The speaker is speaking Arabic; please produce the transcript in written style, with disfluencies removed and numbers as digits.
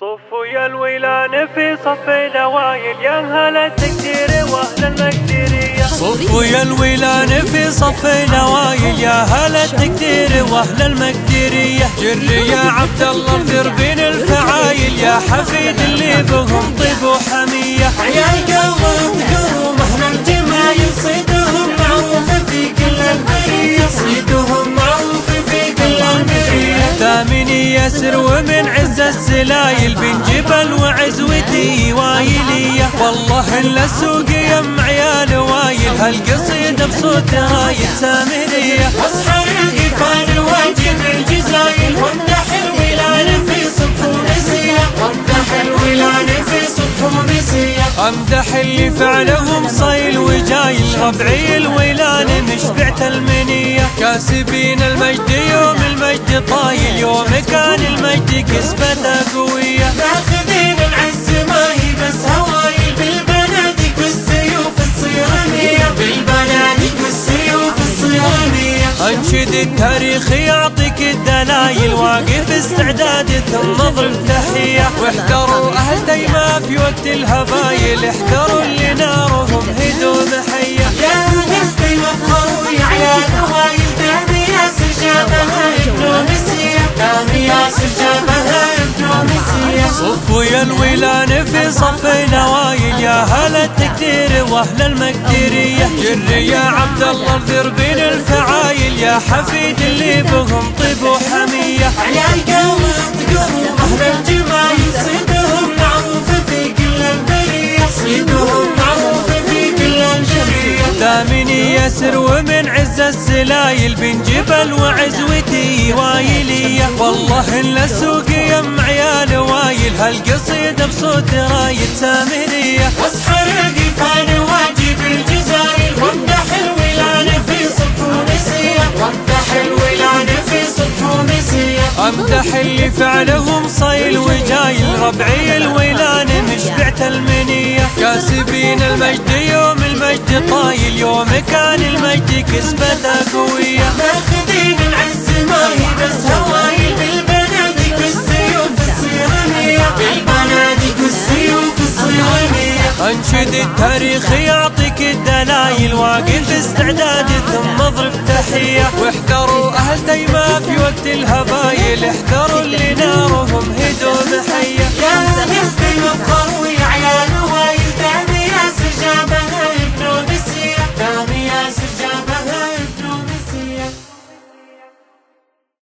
صفوا يا الويلان في صف الأوائل يا أهل التقدير وأهل المقديرية. صفوا يا الويلان في صف الأوائل يا أهل التقدير وأهل المقديرية. جري يا عبد الله بدربين الفعايل يا حفيد اللي بهم طيب وحمية. عيال قوم تقوم أهل الجمايل صيدهم معروف في كل البرية. صيدهم معروف في كل البرية. ثامني يسر ومن عز السلايل بن جبل وعزوتي وايلية. والله الا السوق يم عيال وايل هالقصيدة بصوت رايل سامرية. واصحى القفال واجب الجزايل وامدح الولان في صبح ومسية. وامدح الولان في صبح ومسية. امدح اللي فعلهم صيل وجايل ربعي الولان مشبعت المنية. كاسبين المجد يوم المجد طايل يوم كان المجد كسبته قوية. ماخذين العز ما هي بس هوايل بالبنادق والسيوف الصيرانية. بالبنادق والسيوف الصيرانية. انشد التاريخ يعطيك الدلايل واقف استعداد ثم ضرب تحية. واحذروا اهل ديما في وقت الهبايل احذروا اللي نارهم هدوم حية. يا قلبي وافخروا يا عيال هوايل دامي ياسر جابها ابن مسية. دامي ياسر جابها ابن مسية. صفوا يا الولان في صف الأوائل يا أهل التقدير وأهل المقديرية. جري يا عبد الله بدربين الفعايل يا حفيد اللي بهم طيب وحمية. عيال قوم تقوم أهل الجمايل صيدهم معروف في كل البرية. صيدهم معروف في كل البرية. ثامني يسر ومن عز السلايل بن جبل وعزوتي وايلية. والله الا السوق يم عيال وايل هالقصيدة بصوت رايد سامرية. واصحى القفال واجب الجزايل وامدح الولان في صبح ومسية. وامدح الولان في صبح ومسية. امدح اللي فعلهم صيل وجايل ربعي الولان مشبعت المنية. كاسبين المجد يوم المجد طايل يوم كان المجد كسبته قوية. ماخذين العز ما هي بس هوايل بالبنادق والسيوف الصيرانية. بالبنادق والسيوف الصيرانية. انشد التاريخ يعطيك الدلايل واقف استعداد ثم ضرب تحية. واحذروا اهل ديما في وقت الهبايل احذروا اللي